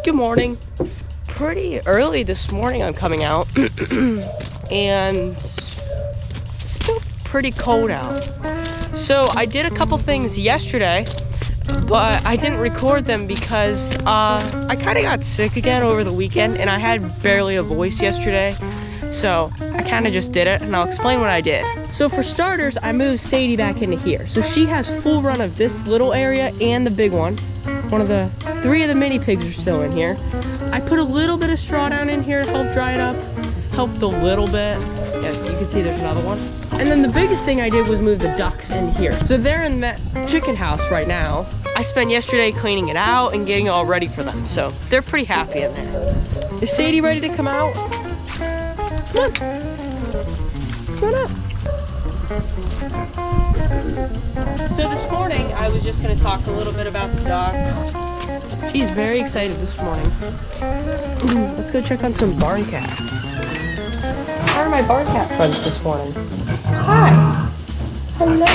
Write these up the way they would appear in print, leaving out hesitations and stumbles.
Good morning. Pretty early this morning I'm coming out and still pretty cold out. So I did a couple things yesterday, but I didn't record them because I kind of got sick again over the weekend and I had barely a voice yesterday. So I kind of just did it, and I'll explain what I did. So for starters, I moved Sadie back into here. So she has full run of this little area and the big one. Three of the mini pigs are still in here. I put a little bit of straw down in here to help dry it up. Helped a little bit. Yeah, you can see there's another one. And then the biggest thing I did was move the ducks in here. So they're in that chicken house right now. I spent yesterday cleaning it out and getting it all ready for them. So they're pretty happy in there. Is Sadie ready to come out? Come on. Come on up. So this morning, I was just gonna talk a little bit about the ducks. She's very excited this morning. Let's go check on some barn cats. How are my barn cat friends this morning? Hi. Hello.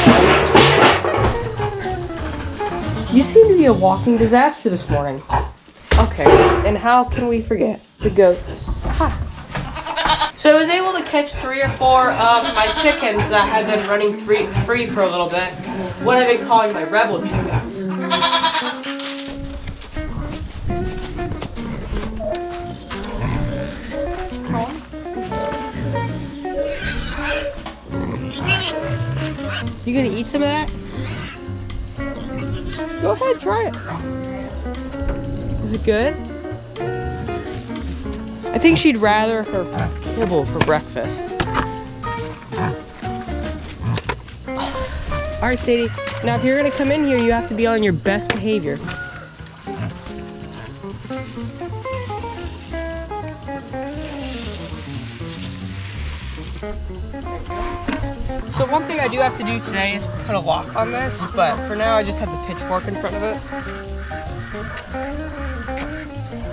You seem to be a walking disaster this morning. Okay, and how can we forget the goats? Hi. So I was able to catch 3 or 4 of my chickens that had been running free for a little bit. What I've been calling my rebel chickens. You gonna eat some of that? Go ahead, try it. Is it good? I think she'd rather her kibble for breakfast. All right, Sadie. Now, if you're gonna come in here, you have to be on your best behavior. So one thing I do have to do today is put a lock on this, but for now I just have the pitchfork in front of it.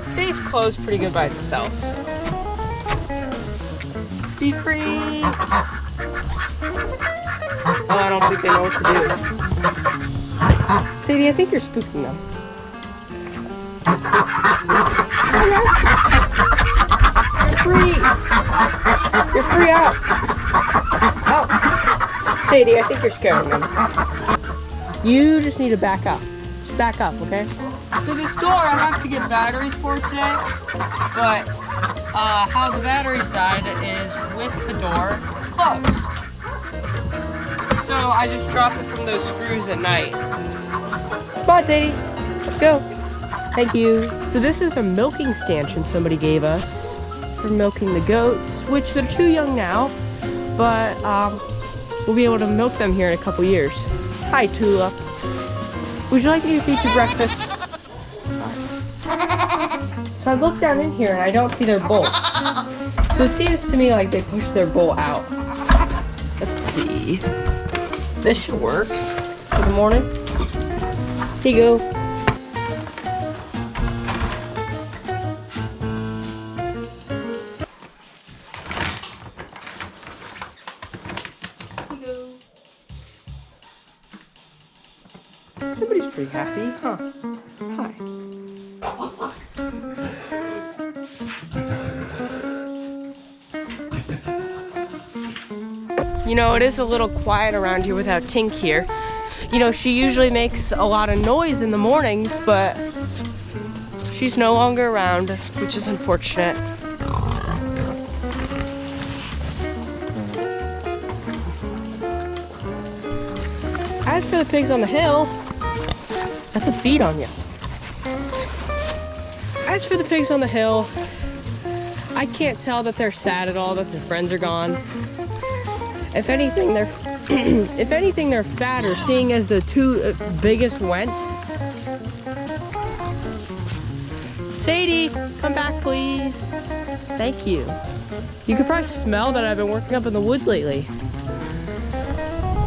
It stays closed pretty good by itself, so. Be free! Oh, I don't think they know what to do. Sadie, I think you're spooking them. You're free! You're free out! Out! Sadie, I think you're scaring them. You just need to back up. Just back up, okay? So this door I have to get batteries for today, but how the battery side is with the door closed. So I just drop it from those screws at night. Come on, Sadie. Let's go. Thank you. So this is a milking stanchion somebody gave us for milking the goats, which they're too young now, but we'll be able to milk them here in a couple years. Hi, Tulip. Would you like me to feed you breakfast? So I look down in here and I don't see their bowl. So it seems to me like they pushed their bowl out. Let's see. This should work for the morning. Here you go. Somebody's pretty happy, huh? Hi. You know, it is a little quiet around here without Tink here. You know, she usually makes a lot of noise in the mornings, but she's no longer around, which is unfortunate. As for the pigs on the hill, that's a feed on you. As for the pigs on the hill, I can't tell that they're sad at all that their friends are gone. If anything, they're fatter, seeing as the 2 biggest went. Sadie, come back, please. Thank you. You could probably smell that I've been working up in the woods lately.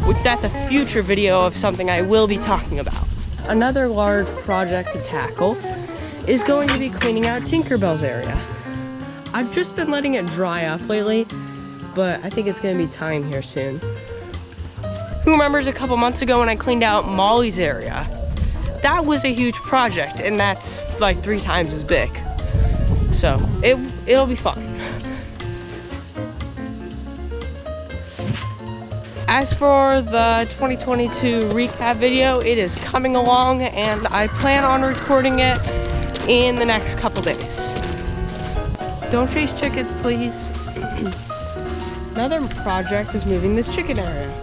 Which that's a future video of something I will be talking about. Another large project to tackle is going to be cleaning out Tinkerbell's area. I've just been letting it dry up lately, but I think it's gonna be time here soon. Who remembers a couple months ago when I cleaned out Molly's area? that was a huge project, and that's like 3 times as big. So it'll be fun. As for the 2022 recap video, it is coming along, and I plan on recording it in the next couple days. Don't chase chickens, please. Another project is moving this chicken area.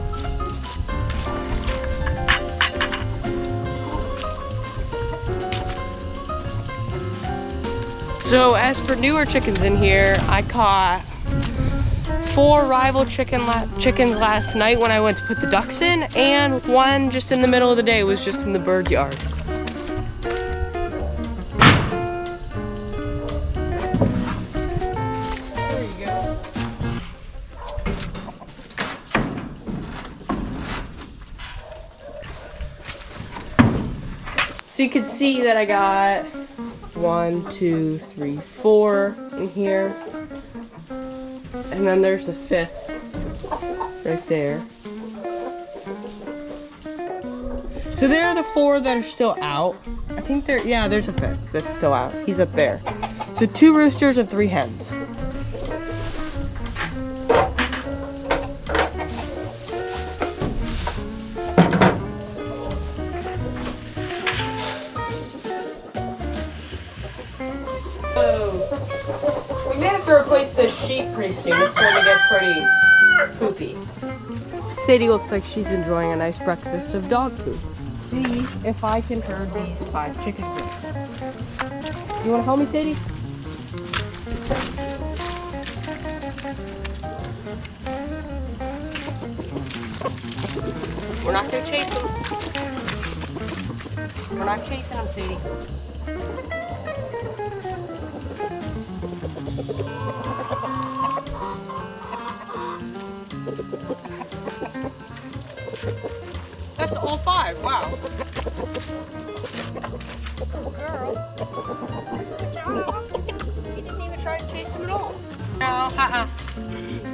So as for newer chickens in here, I caught 4 rival chickens last night when I went to put the ducks in, and 1 just in the middle of the day was just in the bird yard. There you go. So you can see that I got 1, 2, 3, 4 in here. And then there's a 5th right there. So there are the 4 that are still out. I think there's a 5th that's still out. He's up there. So 2 roosters and 3 hens. We may have to replace this sheet pretty soon. It's starting to get pretty poopy. Sadie looks like she's enjoying a nice breakfast of dog poop. See if I can herd these 5 chickens in. You want to help me, Sadie? We're not going to chase them. We're not chasing them, Sadie. That's all 5, wow. Girl. Good job. You didn't even try to chase him at all. No,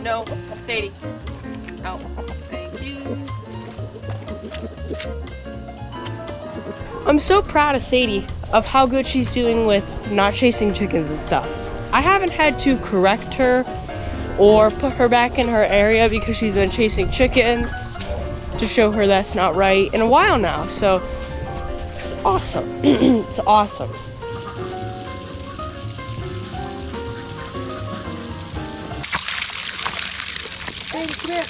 no, Sadie. Oh, thank you. I'm so proud of Sadie of how good she's doing with not chasing chickens and stuff. I haven't had to correct her or put her back in her area because she's been chasing chickens to show her that's not right in a while now. So it's awesome. It's awesome. Hey, come here.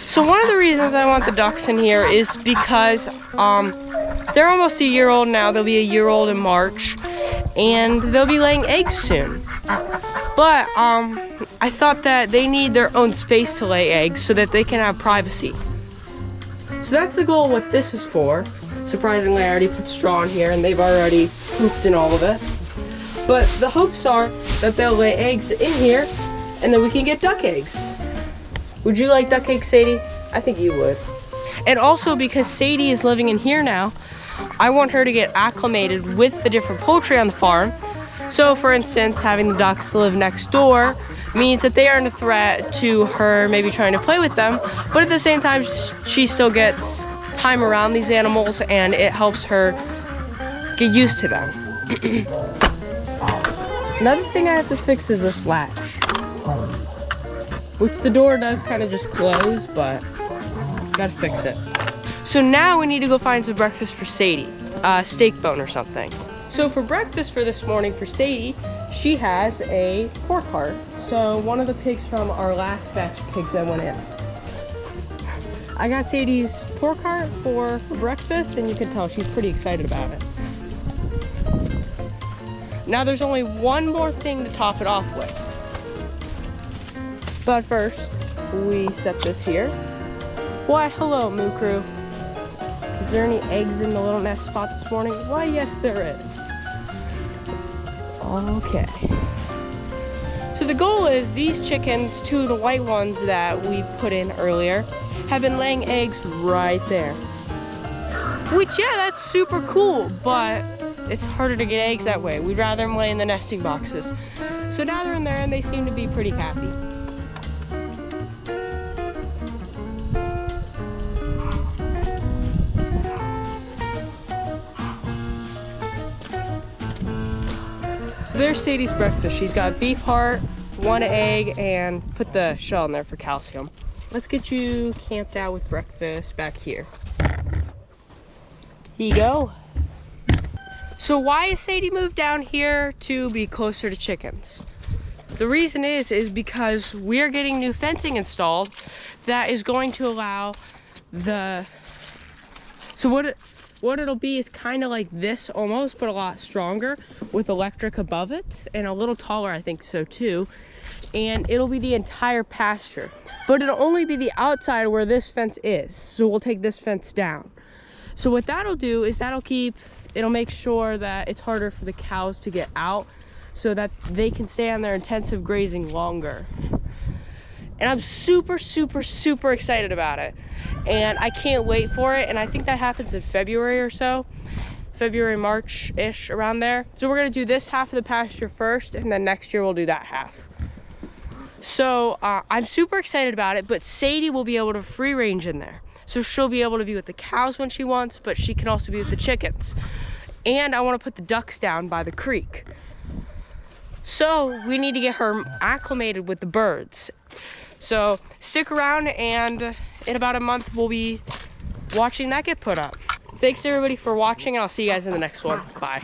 So one of the reasons I want the ducks in here is because they're almost a year old now. They'll be a year old in March, and they'll be laying eggs soon. But I thought that they need their own space to lay eggs so that they can have privacy. So that's the goal of what this is for. Surprisingly, I already put straw in here and they've already pooped in all of it. But the hopes are that they'll lay eggs in here and then we can get duck eggs. Would you like duck eggs, Sadie? I think you would. And also because Sadie is living in here now, I want her to get acclimated with the different poultry on the farm. So for instance, having the ducks live next door means that they aren't a threat to her maybe trying to play with them, but at the same time, she still gets time around these animals and it helps her get used to them. Another thing I have to fix is this latch, which the door does kind of just close, but gotta fix it. So now we need to go find some breakfast for Sadie, steak bone or something. So for breakfast for this morning for Sadie, she has a pork heart. So one of the pigs from our last batch of pigs that went in. I got Sadie's pork heart for breakfast, and you can tell she's pretty excited about it. Now there's only one more thing to top it off with. But first, we set this here. Why, hello, Moo Crew. Is there any eggs in the little nest spot this morning? Why, yes, there is. Okay. So the goal is these chickens, 2 of the white ones that we put in earlier, have been laying eggs right there. Which, yeah, that's super cool, but it's harder to get eggs that way. We'd rather them lay in the nesting boxes. So now they're in there and they seem to be pretty happy. So there's Sadie's breakfast. She's got beef heart, 1 egg, and put the shell in there for calcium. Let's get you camped out with breakfast back here. Here you go. So why is Sadie moved down here? To be closer to chickens. The reason is because we're getting new fencing installed that is going to allow so what it'll be is kind of like this almost, but a lot stronger with electric above it, and a little taller, I think so too. And it'll be the entire pasture, but it'll only be the outside where this fence is. So we'll take this fence down. So what that'll do is it'll make sure that it's harder for the cows to get out so that they can stay on their intensive grazing longer. And I'm super, super, super excited about it. And I can't wait for it. And I think that happens in February or so. February, March-ish, around there. So we're gonna do this half of the pasture first, and then next year we'll do that half. So I'm super excited about it, but Sadie will be able to free range in there. So she'll be able to be with the cows when she wants, but she can also be with the chickens. And I wanna put the ducks down by the creek. So we need to get her acclimated with the birds. So stick around, and in about a month we'll be watching that get put up. Thanks everybody for watching, and I'll see you guys in the next one. Bye.